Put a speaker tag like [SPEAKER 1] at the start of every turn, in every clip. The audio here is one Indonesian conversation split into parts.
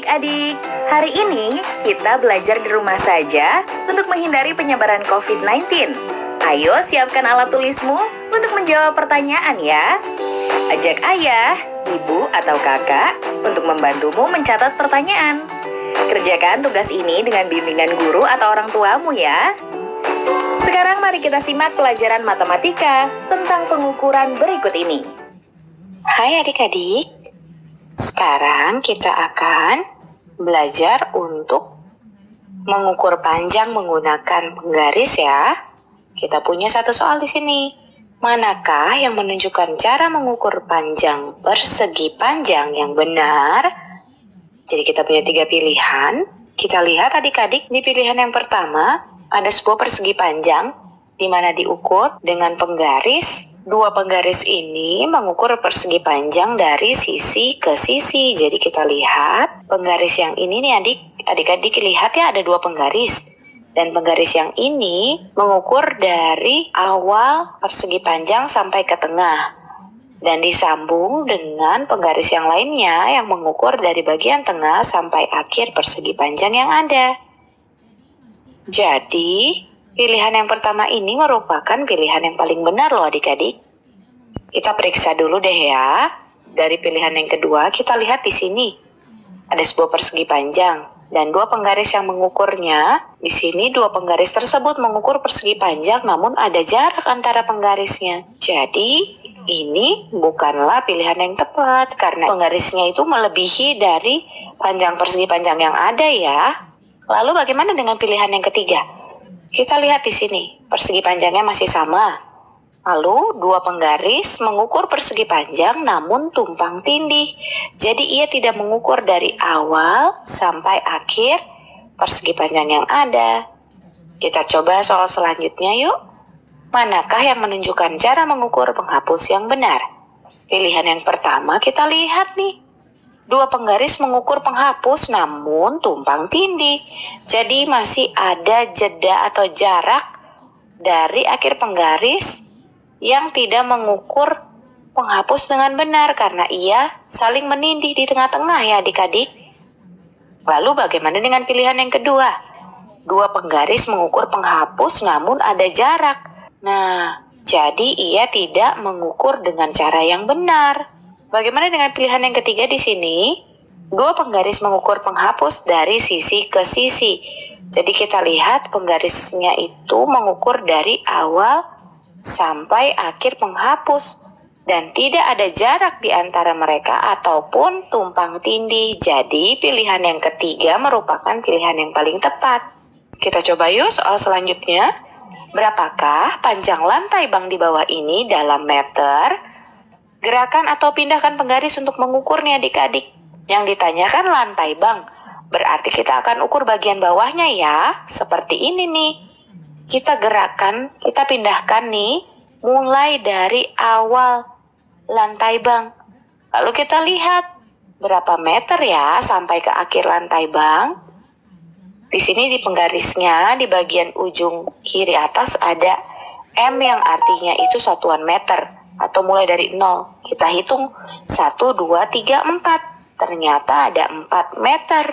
[SPEAKER 1] adik-adik. Hari ini kita belajar di rumah saja untuk menghindari penyebaran COVID-19. Ayo siapkan alat tulismu untuk menjawab pertanyaan ya. Ajak ayah, ibu, atau kakak untuk membantumu mencatat pertanyaan. Kerjakan tugas ini dengan bimbingan guru atau orang tuamu ya. Sekarang mari kita simak pelajaran matematika tentang pengukuran berikut ini.
[SPEAKER 2] Hai adik-adik, sekarang kita akan belajar untuk mengukur panjang menggunakan penggaris ya. Kita punya satu soal di sini. Manakah yang menunjukkan cara mengukur panjang persegi panjang yang benar? Jadi kita punya 3 pilihan. Kita lihat adik-adik di pilihan yang pertama ada sebuah persegi panjang di mana diukur dengan penggaris. Dua penggaris ini mengukur persegi panjang dari sisi ke sisi. Jadi kita lihat penggaris yang ini nih adik-adik lihat ya, ada 2 penggaris. Dan penggaris yang ini mengukur dari awal persegi panjang sampai ke tengah. Dan disambung dengan penggaris yang lainnya yang mengukur dari bagian tengah sampai akhir persegi panjang yang ada. Jadi pilihan yang pertama ini merupakan pilihan yang paling benar loh adik-adik. Kita periksa dulu deh ya. Dari pilihan yang kedua kita lihat di sini. Ada sebuah persegi panjang dan 2 penggaris yang mengukurnya. Di sini 2 penggaris tersebut mengukur persegi panjang namun ada jarak antara penggarisnya. Jadi ini bukanlah pilihan yang tepat karena penggarisnya itu melebihi dari panjang persegi panjang yang ada ya. Lalu bagaimana dengan pilihan yang ketiga? Kita lihat di sini, persegi panjangnya masih sama. Lalu 2 penggaris mengukur persegi panjang namun tumpang tindih. Jadi ia tidak mengukur dari awal sampai akhir persegi panjang yang ada. Kita coba soal selanjutnya yuk. Manakah yang menunjukkan cara mengukur penghapus yang benar? Pilihan yang pertama kita lihat nih. 2 penggaris mengukur penghapus namun tumpang tindih. Jadi masih ada jeda atau jarak dari akhir penggaris yang tidak mengukur penghapus dengan benar karena ia saling menindih di tengah-tengah ya adik-adik. Lalu bagaimana dengan pilihan yang kedua? 2 penggaris mengukur penghapus namun ada jarak. Nah, jadi ia tidak mengukur dengan cara yang benar. Bagaimana dengan pilihan yang ketiga di sini? 2 penggaris mengukur penghapus dari sisi ke sisi. Jadi kita lihat penggarisnya itu mengukur dari awal sampai akhir penghapus. Dan tidak ada jarak di antara mereka ataupun tumpang tindih. Jadi pilihan yang ketiga merupakan pilihan yang paling tepat. Kita coba yuk soal selanjutnya. Berapakah panjang lantai bank di bawah ini dalam meter? Gerakan atau pindahkan penggaris untuk mengukurnya adik-adik. Yang ditanyakan lantai bank. Berarti kita akan ukur bagian bawahnya ya. Seperti ini nih. Kita gerakan, kita pindahkan nih. Mulai dari awal lantai bank. Lalu kita lihat berapa meter ya sampai ke akhir lantai bank. Di sini di penggarisnya di bagian ujung kiri atas ada M yang artinya itu satuan meter. Atau mulai dari 0. Kita hitung 1, 2, 3, 4. Ternyata ada 4 meter.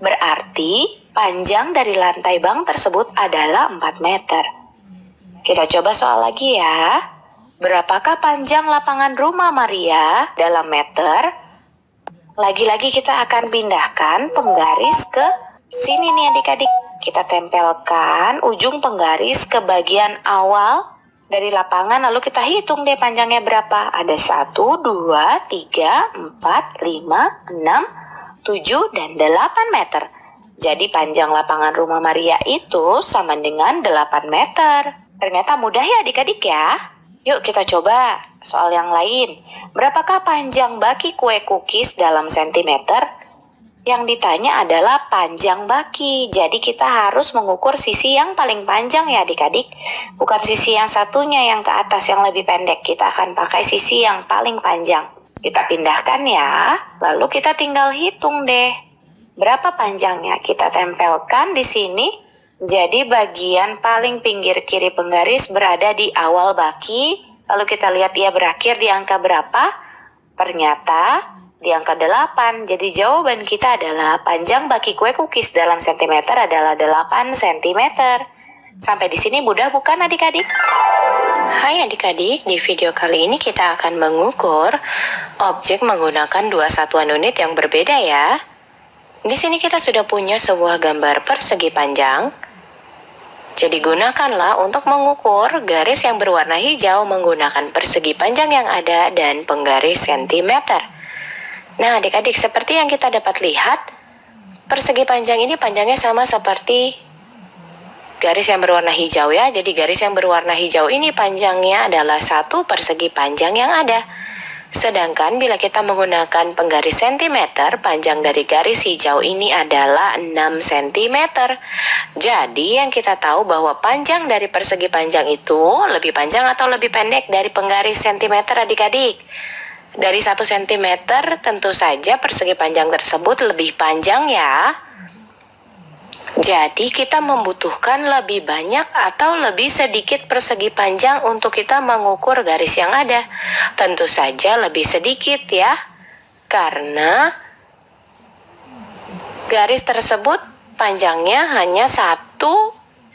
[SPEAKER 2] Berarti panjang dari lantai bank tersebut adalah 4 meter. Kita coba soal lagi ya. Berapakah panjang lapangan rumah Maria dalam meter? Lagi-lagi kita akan pindahkan penggaris ke sini nih adik-adik. Kita tempelkan ujung penggaris ke bagian awal dari lapangan, lalu kita hitung deh panjangnya berapa. Ada 1, 2, 3, 4, 5, 6, 7, dan 8 meter. Jadi panjang lapangan rumah Maria itu sama dengan 8 meter. Ternyata mudah ya adik-adik ya. Yuk kita coba soal yang lain. Berapakah panjang baki kue cookies dalam sentimeter? Yang ditanya adalah panjang baki. Jadi kita harus mengukur sisi yang paling panjang ya adik-adik. Bukan sisi yang satunya yang ke atas yang lebih pendek. Kita akan pakai sisi yang paling panjang. Kita pindahkan ya. Lalu kita tinggal hitung deh. Berapa panjangnya? Kita tempelkan di sini. Jadi bagian paling pinggir kiri penggaris berada di awal baki. Lalu kita lihat ia berakhir di angka berapa. Ternyata di angka 8. Jadi jawaban kita adalah panjang baki kue cookies dalam sentimeter adalah 8 cm. Sampai di sini mudah bukan adik-adik? Hai adik-adik, di video kali ini kita akan mengukur objek menggunakan dua satuan unit yang berbeda ya. Di sini kita sudah punya sebuah gambar persegi panjang. Jadi gunakanlah untuk mengukur garis yang berwarna hijau menggunakan persegi panjang yang ada dan penggaris sentimeter. Nah adik-adik, seperti yang kita dapat lihat, persegi panjang ini panjangnya sama seperti garis yang berwarna hijau ya. Jadi garis yang berwarna hijau ini panjangnya adalah 1 persegi panjang yang ada. Sedangkan bila kita menggunakan penggaris sentimeter, panjang dari garis hijau ini adalah 6 cm. Jadi yang kita tahu bahwa panjang dari persegi panjang itu lebih panjang atau lebih pendek dari penggaris sentimeter adik-adik. Dari 1 cm tentu saja persegi panjang tersebut lebih panjang ya. Jadi kita membutuhkan lebih banyak atau lebih sedikit persegi panjang untuk kita mengukur garis yang ada. Tentu saja lebih sedikit ya, karena garis tersebut panjangnya hanya 1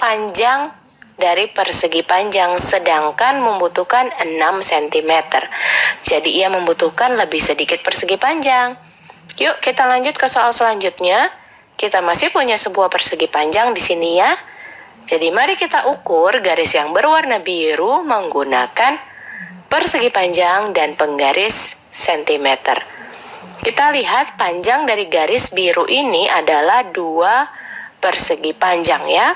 [SPEAKER 2] panjang dari persegi panjang, sedangkan membutuhkan 6 cm. Jadi ia membutuhkan lebih sedikit persegi panjang. Yuk kita lanjut ke soal selanjutnya. Kita masih punya sebuah persegi panjang di sini ya. Jadi mari kita ukur garis yang berwarna biru menggunakan persegi panjang dan penggaris sentimeter. Kita lihat panjang dari garis biru ini adalah 2 persegi panjang ya.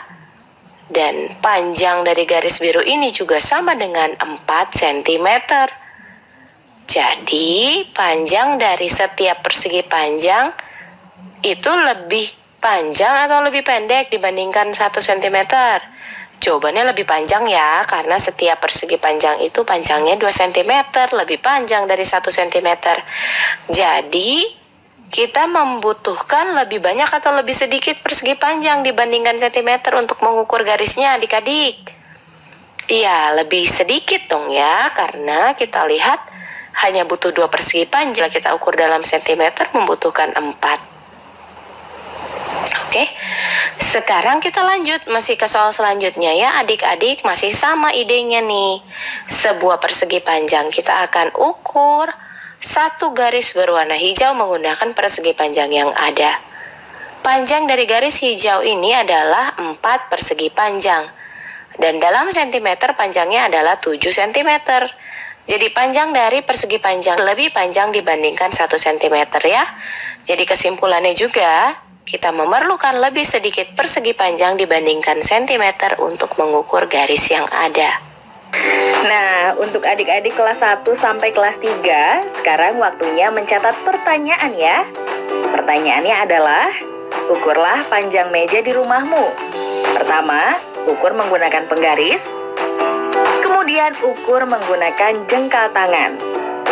[SPEAKER 2] Dan panjang dari garis biru ini juga sama dengan 4 cm. Jadi panjang dari setiap persegi panjang itu lebih panjang atau lebih pendek dibandingkan 1 cm? Jawabannya lebih panjang ya, karena setiap persegi panjang itu panjangnya 2 cm, lebih panjang dari 1 cm. Jadi, kita membutuhkan lebih banyak atau lebih sedikit persegi panjang dibandingkan cm untuk mengukur garisnya adik-adik. Iya, lebih sedikit dong ya, karena kita lihat hanya butuh 2 persegi panjang. Kita ukur dalam centimeter membutuhkan 4. Oke, sekarang kita lanjut masih ke soal selanjutnya ya adik-adik, masih sama idenya nih. Sebuah persegi panjang kita akan ukur 1 garis berwarna hijau menggunakan persegi panjang yang ada. Panjang dari garis hijau ini adalah 4 persegi panjang. Dan dalam sentimeter panjangnya adalah 7 cm. Jadi panjang dari persegi panjang lebih panjang dibandingkan 1 cm ya. Jadi kesimpulannya juga, kita memerlukan lebih sedikit persegi panjang dibandingkan sentimeter untuk mengukur garis yang ada.
[SPEAKER 1] Nah, untuk adik-adik kelas 1 sampai kelas 3, sekarang waktunya mencatat pertanyaan ya. Pertanyaannya adalah, ukurlah panjang meja di rumahmu. Pertama, ukur menggunakan penggaris. Kemudian ukur menggunakan jengkal tangan.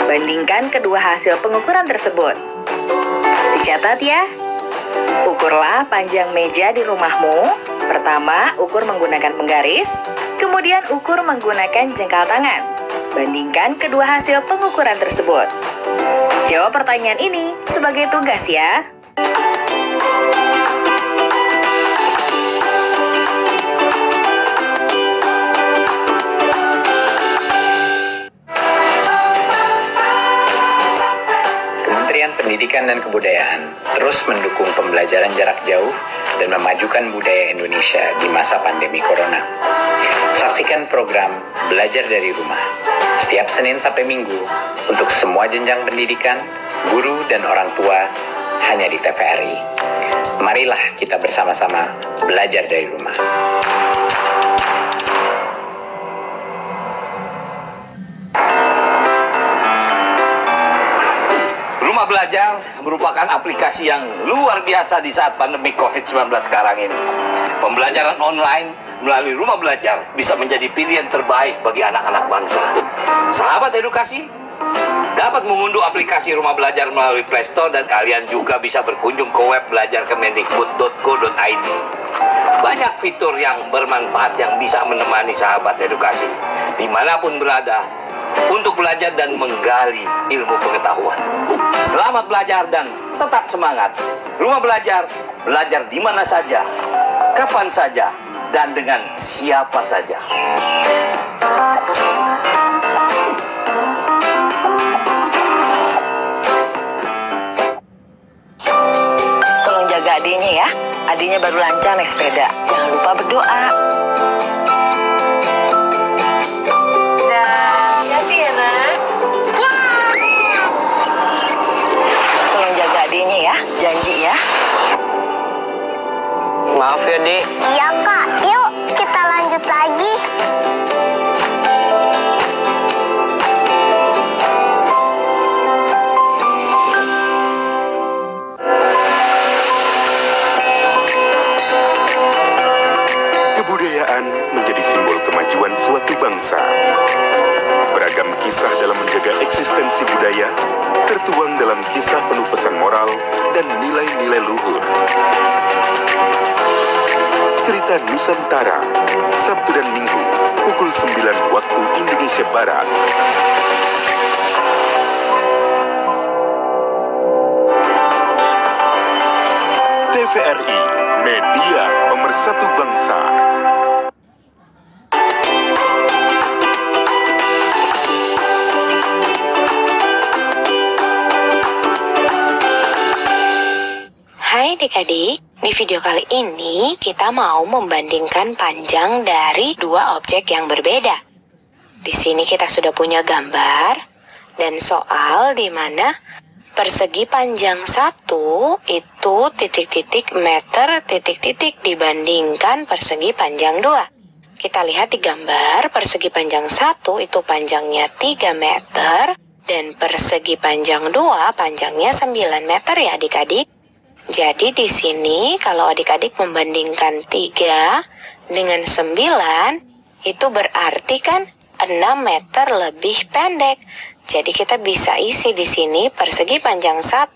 [SPEAKER 1] Bandingkan kedua hasil pengukuran tersebut. Dicatat ya. Ukurlah panjang meja di rumahmu. Pertama, ukur menggunakan penggaris. Kemudian ukur menggunakan jengkal tangan. Bandingkan kedua hasil pengukuran tersebut. Jawab pertanyaan ini sebagai tugas ya.
[SPEAKER 3] Pendidikan dan Kebudayaan terus mendukung pembelajaran jarak jauh dan memajukan budaya Indonesia di masa pandemi Corona. Saksikan program Belajar dari Rumah setiap Senin sampai Minggu untuk semua jenjang pendidikan, guru dan orang tua hanya di TVRI. Marilah kita bersama-sama belajar dari rumah.
[SPEAKER 4] Rumah Belajar merupakan aplikasi yang luar biasa di saat pandemi COVID-19 sekarang ini. Pembelajaran online melalui Rumah Belajar bisa menjadi pilihan terbaik bagi anak-anak bangsa. Sahabat edukasi, dapat mengunduh aplikasi Rumah Belajar melalui Play Store dan kalian juga bisa berkunjung ke web belajarkemendikbud.go.id. Banyak fitur yang bermanfaat yang bisa menemani sahabat edukasi dimanapun berada, untuk belajar dan menggali ilmu pengetahuan. Selamat belajar dan tetap semangat. Rumah Belajar, belajar di mana saja, kapan saja, dan dengan siapa saja.
[SPEAKER 1] Tolong jaga adiknya ya. Adiknya baru lancar naik sepeda. Jangan lupa berdoa. Hati-hati ya, Nak. Tolong jaga adiknya ya. Janji ya.
[SPEAKER 3] Maaf ya, Dik.
[SPEAKER 5] Iya Kak, yuk kita lanjut lagi.
[SPEAKER 6] Kebudayaan menjadi simbol kemajuan suatu bangsa. Beragam kisah dalam menjaga eksistensi budaya tertuang dalam kisah penuh pesan moral dan nilai-nilai luhur. Cerita Nusantara, Sabtu dan Minggu, pukul 9 waktu Indonesia Barat. TVRI, media pemersatu bangsa.
[SPEAKER 2] Hai adik-adik, di video kali ini kita mau membandingkan panjang dari dua objek yang berbeda. Di sini kita sudah punya gambar dan soal di mana persegi panjang 1 itu titik-titik meter titik-titik dibandingkan persegi panjang 2. Kita lihat di gambar persegi panjang 1 itu panjangnya 3 meter dan persegi panjang 2 panjangnya 9 meter ya adik-adik. Jadi di sini kalau adik-adik membandingkan 3 dengan 9 itu berarti kan 6 meter lebih pendek. Jadi kita bisa isi di sini persegi panjang 1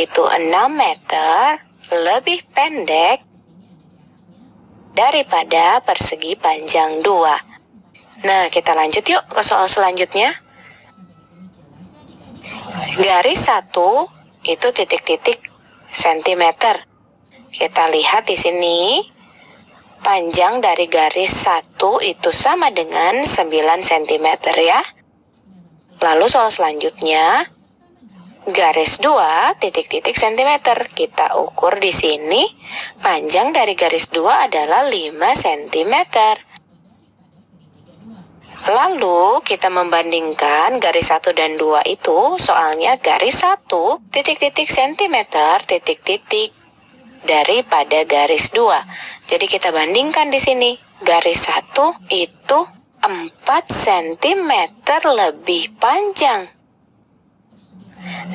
[SPEAKER 2] itu 6 meter lebih pendek daripada persegi panjang 2. Nah, kita lanjut yuk ke soal selanjutnya. Garis 1 itu titik-titik sentimeter. Kita lihat di sini panjang dari garis 1 itu sama dengan 9 cm ya. Lalu soal selanjutnya garis 2 titik-titik sentimeter. Kita ukur di sini panjang dari garis 2 adalah 5 cm. Lalu kita membandingkan garis 1 dan 2 itu soalnya garis 1 titik-titik sentimeter titik-titik daripada garis 2. Jadi kita bandingkan di sini garis 1 itu 4 cm lebih panjang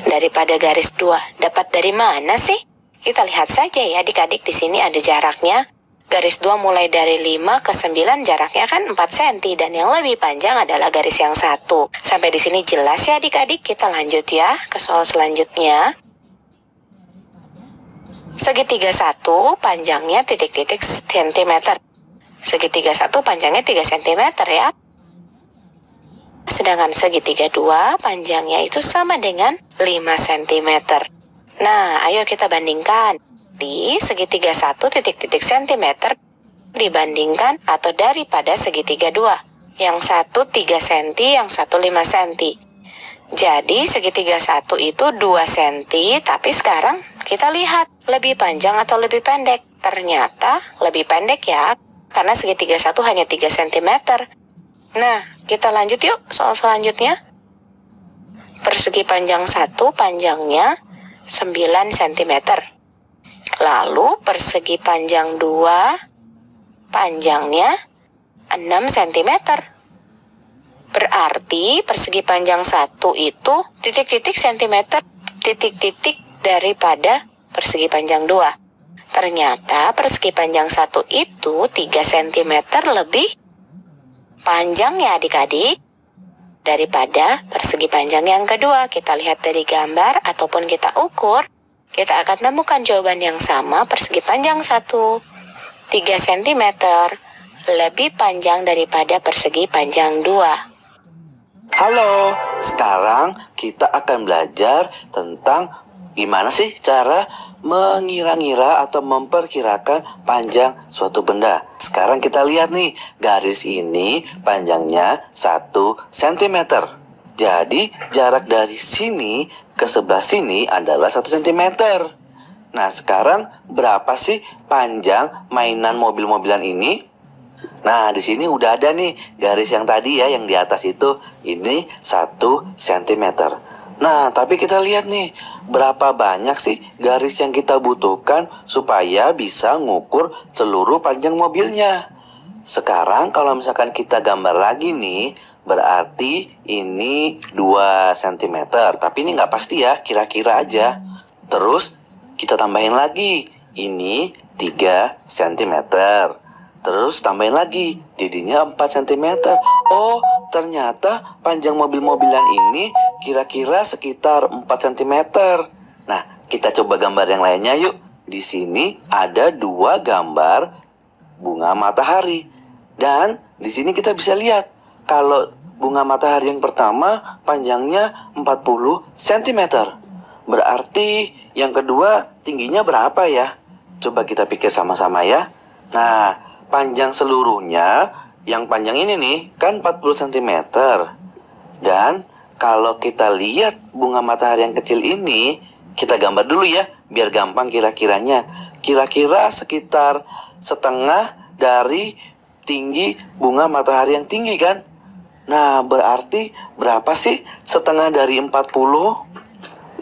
[SPEAKER 2] daripada garis 2. Dapat dari mana sih? Kita lihat saja ya adik-adik, di sini ada jaraknya. Garis 2 mulai dari 5 ke 9 jaraknya kan 4 cm dan yang lebih panjang adalah garis yang 1. Sampai di sini jelas ya adik-adik. Kita lanjut ya ke soal selanjutnya. Segitiga 1 panjangnya titik-titik sentimeter. Segitiga 1 panjangnya 3 cm ya. Sedangkan segitiga 2 panjangnya itu sama dengan 5 cm. Nah, ayo kita bandingkan. Di segitiga 1 titik-titik sentimeter dibandingkan atau daripada segitiga 2. Yang 1 3 cm, yang 1 5 cm. Jadi segitiga 1 itu 2 cm, tapi sekarang kita lihat lebih panjang atau lebih pendek. Ternyata lebih pendek ya, karena segitiga 1 hanya 3 cm. Nah, kita lanjut yuk soal selanjutnya. Persegi panjang 1 panjangnya 9 cm. Lalu persegi panjang 2 panjangnya 6 cm. Berarti persegi panjang 1 itu titik-titik sentimeter titik-titik daripada persegi panjang 2. Ternyata persegi panjang 1 itu 3 cm lebih panjang ya adik-adik daripada persegi panjang yang kedua. Kita lihat dari gambar ataupun kita ukur, kita akan temukan jawaban yang sama. Persegi panjang 1 3 cm lebih panjang daripada persegi panjang 2.
[SPEAKER 7] Halo, sekarang kita akan belajar tentang gimana sih cara mengira-ngira atau memperkirakan panjang suatu benda. Sekarang kita lihat nih, garis ini panjangnya 1 cm. Jadi jarak dari sini ke sebelah sini adalah 1 cm. Nah, sekarang berapa sih panjang mainan mobil-mobilan ini? Nah, di sini udah ada nih garis yang tadi ya, yang di atas itu. Ini 1 cm. Nah, tapi kita lihat nih, berapa banyak sih garis yang kita butuhkan supaya bisa ngukur seluruh panjang mobilnya. Sekarang kalau misalkan kita gambar lagi nih, berarti ini 2 cm. Tapi ini nggak pasti ya, kira-kira aja. Terus kita tambahin lagi, ini 3 cm. Terus tambahin lagi, jadinya 4 cm. Oh, ternyata panjang mobil-mobilan ini kira-kira sekitar 4 cm. Nah, kita coba gambar yang lainnya yuk. Di sini ada 2 gambar bunga matahari. Dan di sini kita bisa lihat, kalau bunga matahari yang pertama panjangnya 40 cm. Berarti yang kedua tingginya berapa ya? Coba kita pikir sama-sama ya. Nah, panjang seluruhnya yang panjang ini nih kan 40 cm. Dan kalau kita lihat bunga matahari yang kecil ini, kita gambar dulu ya biar gampang kira-kiranya. Kira-kira sekitar setengah dari tinggi bunga matahari yang tinggi kan? Nah, berarti berapa sih setengah dari 40?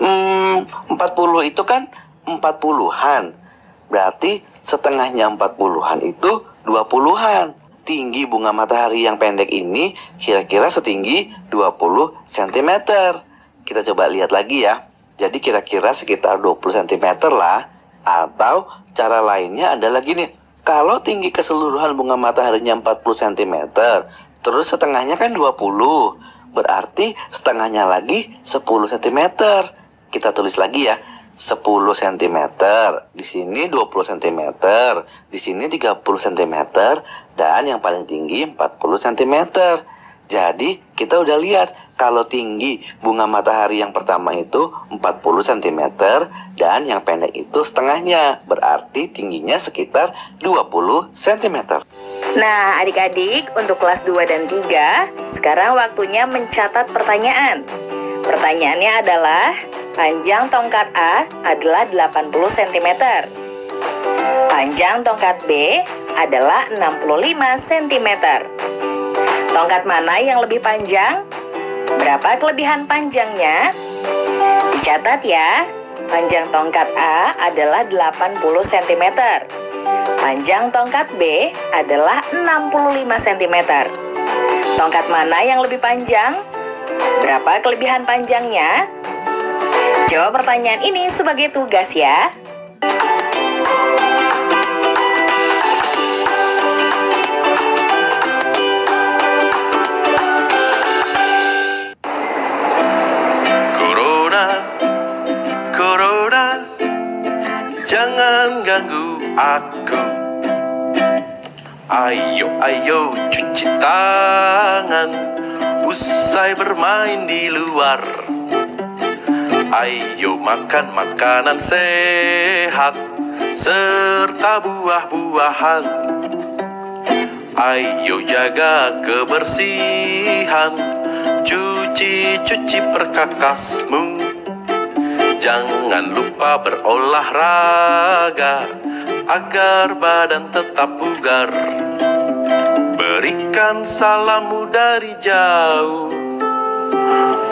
[SPEAKER 7] 40 itu kan 40-an. Berarti setengahnya 40-an itu 20-an. Tinggi bunga matahari yang pendek ini kira-kira setinggi 20 cm. Kita coba lihat lagi ya. Jadi kira-kira sekitar 20 cm lah. Atau cara lainnya adalah gini. Kalau tinggi keseluruhan bunga mataharinya 40 cm, terus setengahnya kan 20. Berarti setengahnya lagi 10 cm. Kita tulis lagi ya, 10 cm, di sini 20 cm, di sini 30 cm, dan yang paling tinggi 40 cm. Jadi kita udah lihat kalau tinggi bunga matahari yang pertama itu 40 cm, dan yang pendek itu setengahnya, berarti tingginya sekitar 20 cm.
[SPEAKER 1] Nah, adik-adik, untuk kelas 2 dan 3, sekarang waktunya mencatat pertanyaan. Pertanyaannya adalah, panjang tongkat A adalah 80 cm. Panjang tongkat B adalah 65 cm. Tongkat mana yang lebih panjang? Berapa kelebihan panjangnya? Dicatat ya. Panjang tongkat A adalah 80 cm. Panjang tongkat B adalah 65 cm. Tongkat mana yang lebih panjang? Berapa kelebihan panjangnya? Jawab pertanyaan ini sebagai tugas ya.
[SPEAKER 8] Corona, jangan ganggu aku. Ayo cuci tangan, usai bermain di luar. Ayo makan makanan sehat serta buah-buahan. Ayo jaga kebersihan, cuci perkakasmu. Jangan lupa berolahraga agar badan tetap bugar. Berikan salammu dari jauh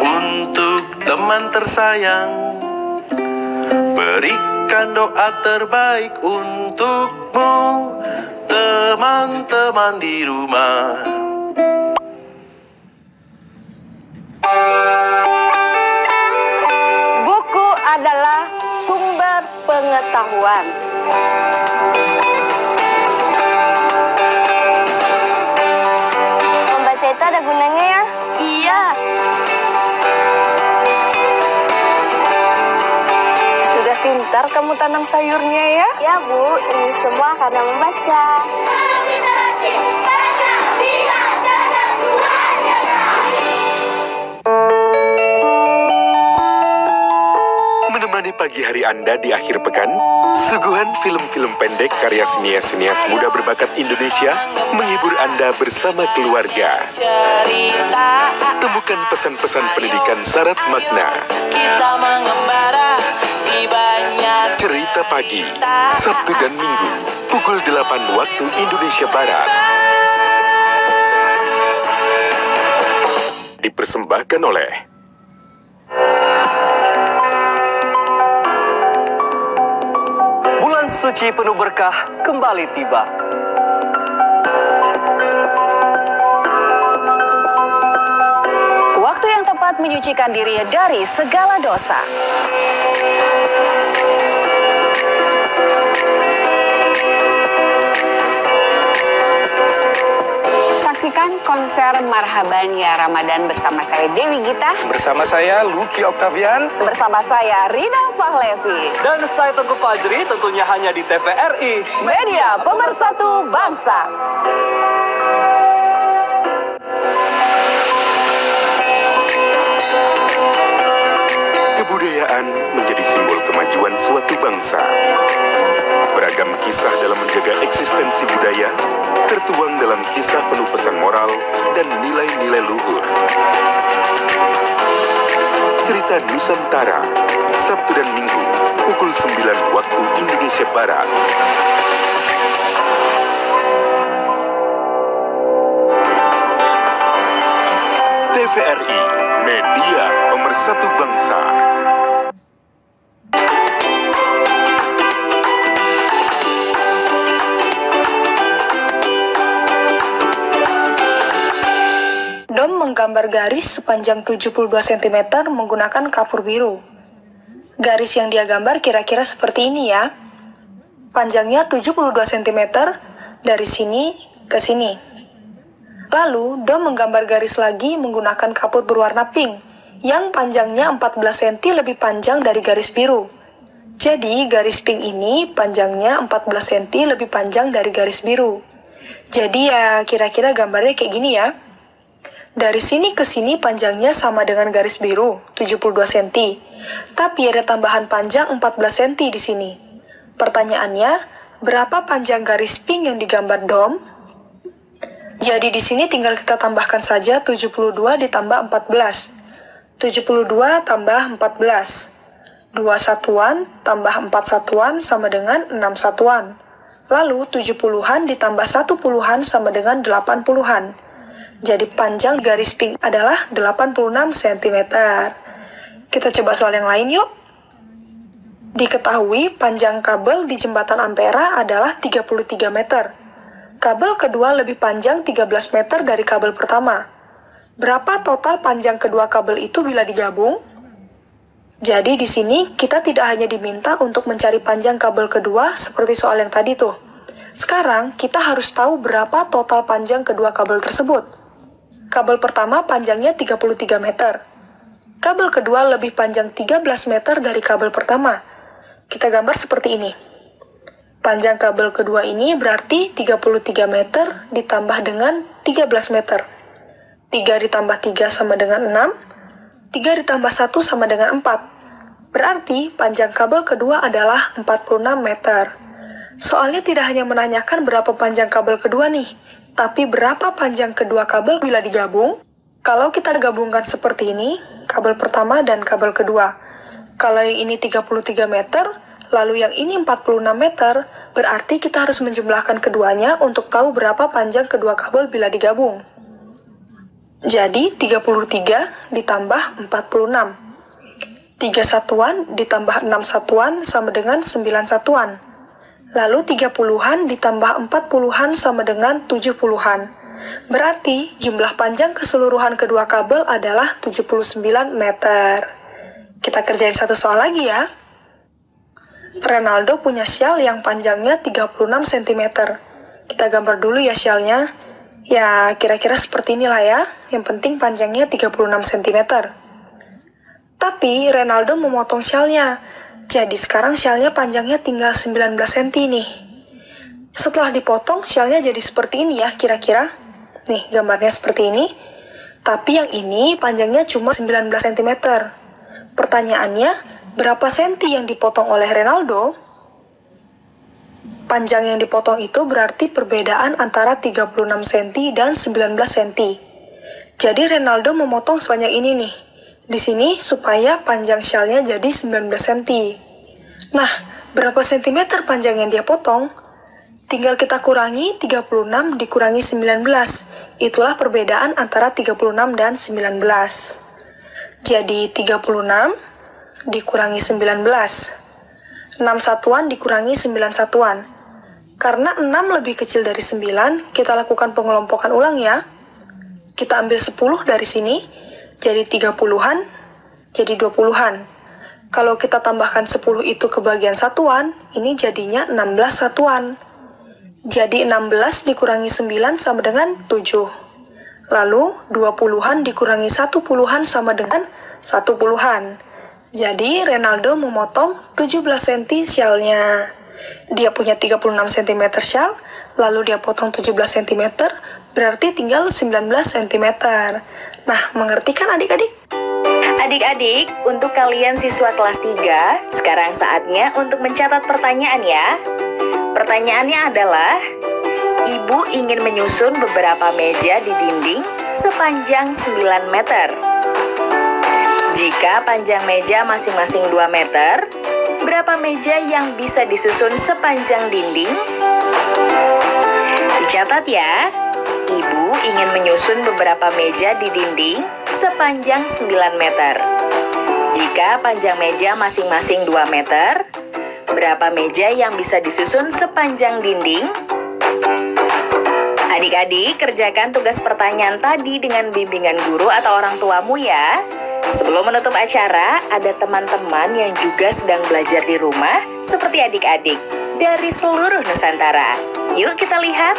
[SPEAKER 8] untuk teman tersayang. Berikan doa terbaik untukmu, teman-teman di rumah.
[SPEAKER 9] Buku adalah sumber pengetahuan. Membaca itu ada gunanya ya? Iya. Sudah pintar kamu tanam sayurnya ya? Ya Bu, ini semua karena membaca.
[SPEAKER 6] Menemani pagi hari Anda di akhir pekan, suguhan film-film pendek karya sinias-sinias muda berbakat Indonesia menghibur Anda bersama keluarga. Temukan pesan-pesan pendidikan syarat makna. Cerita Pagi, Sabtu dan Minggu, pukul 8 waktu Indonesia Barat. Dipersembahkan oleh
[SPEAKER 10] Bulan suci penuh berkah kembali tiba.
[SPEAKER 11] Waktu yang tepat menyucikan diri dari segala dosa.
[SPEAKER 12] Saksikan konser Marhaban Ya Ramadan bersama saya Dewi Gita.
[SPEAKER 10] Bersama saya Lucky Octavian.
[SPEAKER 11] Bersama saya Rina Fahlevi.
[SPEAKER 10] Dan saya Teguh Fajri, tentunya hanya di TVRI.
[SPEAKER 11] Media Pemersatu Bangsa.
[SPEAKER 6] Kebudayaan menjadi simbol kemajuan suatu bangsa. Beragam kisah dalam menjaga eksistensi budaya tertuang dalam kisah penuh pesan moral dan nilai-nilai luhur. Cerita Nusantara, Sabtu dan Minggu, pukul 9 waktu Indonesia Barat. TVRI, Media Pemersatu Bangsa.
[SPEAKER 13] Dom menggambar garis sepanjang 72 cm menggunakan kapur biru. Garis yang dia gambar kira-kira seperti ini ya. Panjangnya 72 cm dari sini ke sini. Lalu, Dom menggambar garis lagi menggunakan kapur berwarna pink yang panjangnya 14 cm lebih panjang dari garis biru. Jadi, garis pink ini panjangnya 14 cm lebih panjang dari garis biru. Jadi ya, kira-kira gambarnya kayak gini ya. Dari sini ke sini panjangnya sama dengan garis biru, 72 cm. Tapi ada tambahan panjang 14 cm di sini. Pertanyaannya, berapa panjang garis pink yang digambar Dom? Jadi di sini tinggal kita tambahkan saja 72 ditambah 14. 72 tambah 14. 2 satuan tambah 4 satuan sama dengan 6 satuan. Lalu 70-an ditambah 1 puluhan sama dengan 8 puluhan. Jadi panjang garis pink adalah 86 cm. Kita coba soal yang lain yuk. Diketahui panjang kabel di jembatan Ampera adalah 33 meter. Kabel kedua lebih panjang 13 meter dari kabel pertama. Berapa total panjang kedua kabel itu bila digabung? Jadi di sini kita tidak hanya diminta untuk mencari panjang kabel kedua seperti soal yang tadi tuh. Sekarang kita harus tahu berapa total panjang kedua kabel tersebut. Kabel pertama panjangnya 33 meter. Kabel kedua lebih panjang 13 meter dari kabel pertama. Kita gambar seperti ini. Panjang kabel kedua ini berarti 33 meter ditambah dengan 13 meter. 3 ditambah 3 sama dengan 6. 3 ditambah 1 sama dengan 4. Berarti panjang kabel kedua adalah 46 meter. Soalnya tidak hanya menanyakan berapa panjang kabel kedua nih, tapi berapa panjang kedua kabel bila digabung? Kalau kita gabungkan seperti ini, kabel pertama dan kabel kedua. Kalau yang ini 33 meter, lalu yang ini 46 meter, berarti kita harus menjumlahkan keduanya untuk tahu berapa panjang kedua kabel bila digabung. Jadi, 33 ditambah 46. 3 satuan ditambah 6 satuan sama dengan 9 satuan. Lalu 30-an ditambah 40-an sama dengan 70-an. Berarti jumlah panjang keseluruhan kedua kabel adalah 79 meter. Kita kerjain satu soal lagi ya. Ronaldo punya syal yang panjangnya 36 cm. Kita gambar dulu ya syalnya. Ya kira-kira seperti inilah ya. Yang penting panjangnya 36 cm. Tapi Ronaldo memotong syalnya. Jadi sekarang syalnya panjangnya tinggal 19 cm nih. Setelah dipotong, syalnya jadi seperti ini ya kira-kira. Nih, gambarnya seperti ini. Tapi yang ini panjangnya cuma 19 cm. Pertanyaannya, berapa senti yang dipotong oleh Renaldo? Panjang yang dipotong itu berarti perbedaan antara 36 cm dan 19 cm. Jadi Renaldo memotong sebanyak ini nih. Di sini supaya panjang syalnya jadi 19 cm. Nah, berapa sentimeter panjang yang dia potong? Tinggal kita kurangi 36 dikurangi 19. Itulah perbedaan antara 36 dan 19. Jadi 36 dikurangi 19. 6 satuan dikurangi 9 satuan. Karena 6 lebih kecil dari 9, kita lakukan pengelompokan ulang ya. Kita ambil 10 dari sini, jadi 30-an, jadi 20-an. Kalau kita tambahkan 10 itu ke bagian satuan, ini jadinya 16 satuan. Jadi 16 dikurangi 9 sama dengan 7. Lalu 20-an dikurangi 1 puluhan sama dengan 1 puluhan. Jadi Renaldo memotong 17 cm syalnya. Dia punya 36 cm syal, lalu dia potong 17 cm, berarti tinggal 19 cm. Nah, mengerti kan adik-adik?
[SPEAKER 1] Adik-adik, untuk kalian siswa kelas 3, sekarang saatnya untuk mencatat pertanyaan ya. Pertanyaannya adalah, Ibu ingin menyusun beberapa meja di dinding sepanjang 9 meter. Jika panjang meja masing-masing 2 meter, berapa meja yang bisa disusun sepanjang dinding? Dicatat ya. Ibu ingin menyusun beberapa meja di dinding sepanjang 9 meter. Jika panjang meja masing-masing 2 meter, berapa meja yang bisa disusun sepanjang dinding? Adik-adik, kerjakan tugas pertanyaan tadi dengan bimbingan guru atau orang tuamu ya. Sebelum menutup acara, ada teman-teman yang juga sedang belajar di rumah seperti adik-adik dari seluruh Nusantara. Yuk kita lihat.